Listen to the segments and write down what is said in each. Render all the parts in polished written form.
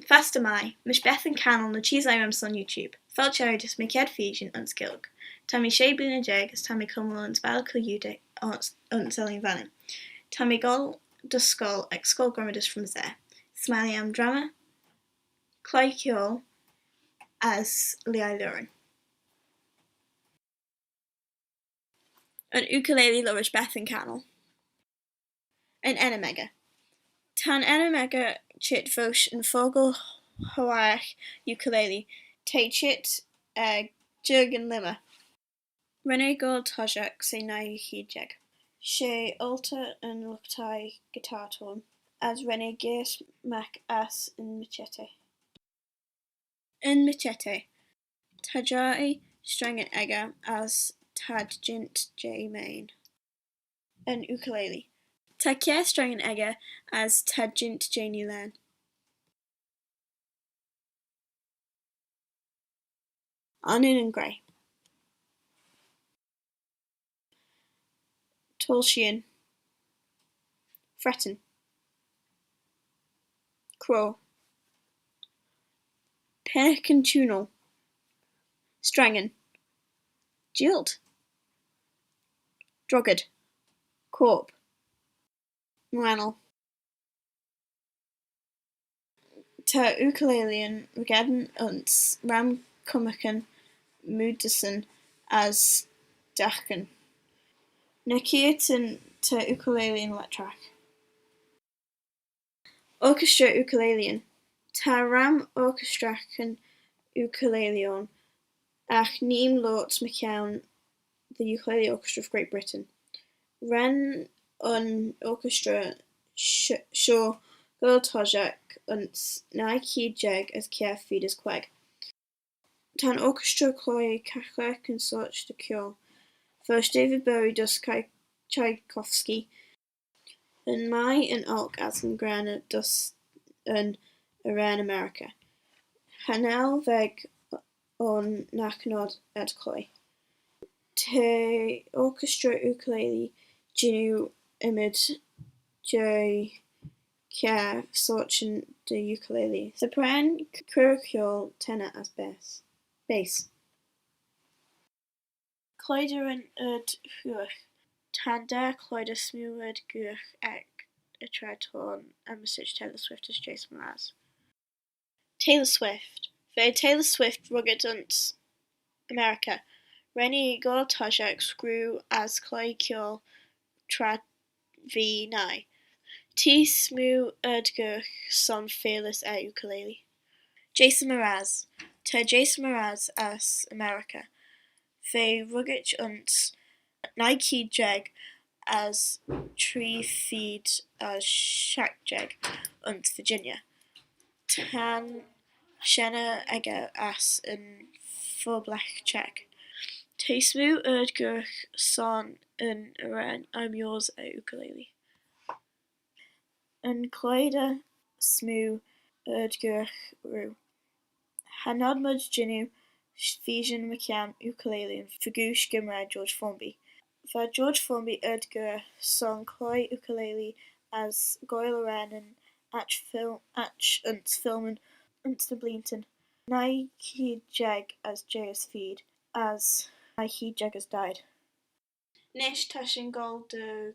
Faster mai, mis Beth and Canal na cheese items on YouTube. Fel charities make head Fijian and Skilg. Tammy Shea Bnr Jeg as Tammy Cumwell and Balco Ude on selling Vannon. Tammy Gol the Skull ex Skull Grammatis from there. Smiley am drama. Clykiol as Liai Lurin. An ukulele lovers Beth and Canal. An enemega. Tan enemega chit vosh and fogel hoach ukulele. Te chit jurgen limmer. Rene Gold Tajak say nai hijeg. She alta and luktai guitar tone as Rene Gears Mac as in Machete. In Machete. Tajai string and egger as Tadjint J main. An ukulele. Takia string and egger as Tadjint J Nulan. Anin and Grey. Tolshian. Fretten. Crow. Pelican Tunal. Strangen. Jilt. Drogged. Corp. Mwanel. Ta ukulelean regaden uns ram kumakan Mudison as Dachen. Nakiatan ta ukulelean electrac. Orchestra ukulelean. Ta ram orchestracan ukuleleon. Ach neem Lords McCown, the Ukulele Orchestra of Great Britain. Ran an orchestra Shaw Gultojak und Nike Jeg as Kia Feeders Queg. Tan orchestra Chloe Kachler Consort de Cure. First David Bowie dus Tchaikovsky. And Mai and Alk as in Grana dus an Iran America. Hanel Veg on Nachnod at Chloe. Te orchestra ukulele Ginu Imid J Kia Sorchin de ukulele. Sopran Curricle tenor as bass. Cloider and Huch. Tanda Cloider Smooth Guch ek a Traton and message Taylor Swift as Jason Mraz. Taylor Swift. Ve Taylor Swift rugged unts America. Rennie Goltajak screw as Chloe Kjol Tra V Nai. T Smoo Erdguch son fearless air ukulele. Jason Mraz. Te Jason Mraz as America. Ve rugged unts Nike Jeg as Tree Feed as Shack Jeg und Virginia. Tan Shenna Egger as in full black check. Te Smoo Erdguch son in Iran I'm yours a ukulele. An Cloida Smoo Erdguch Ru. Hanod Mud Jinu Fijian McCann ukulele and Fagoosh Gimra George Formby. Va George Formby Erdguch son Chloe ukulele as Goyle Ran and Atch Unts Filmen Unts the Bleanton. Nike Jeg as J.S. Feed as Nike Jeg has died. Nish Tashin Gold de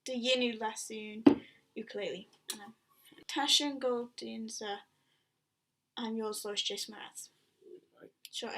Yinu Lasoon ukulele. Tashin Gold Dinza I'm yours Lois Jason Mraz. Sure,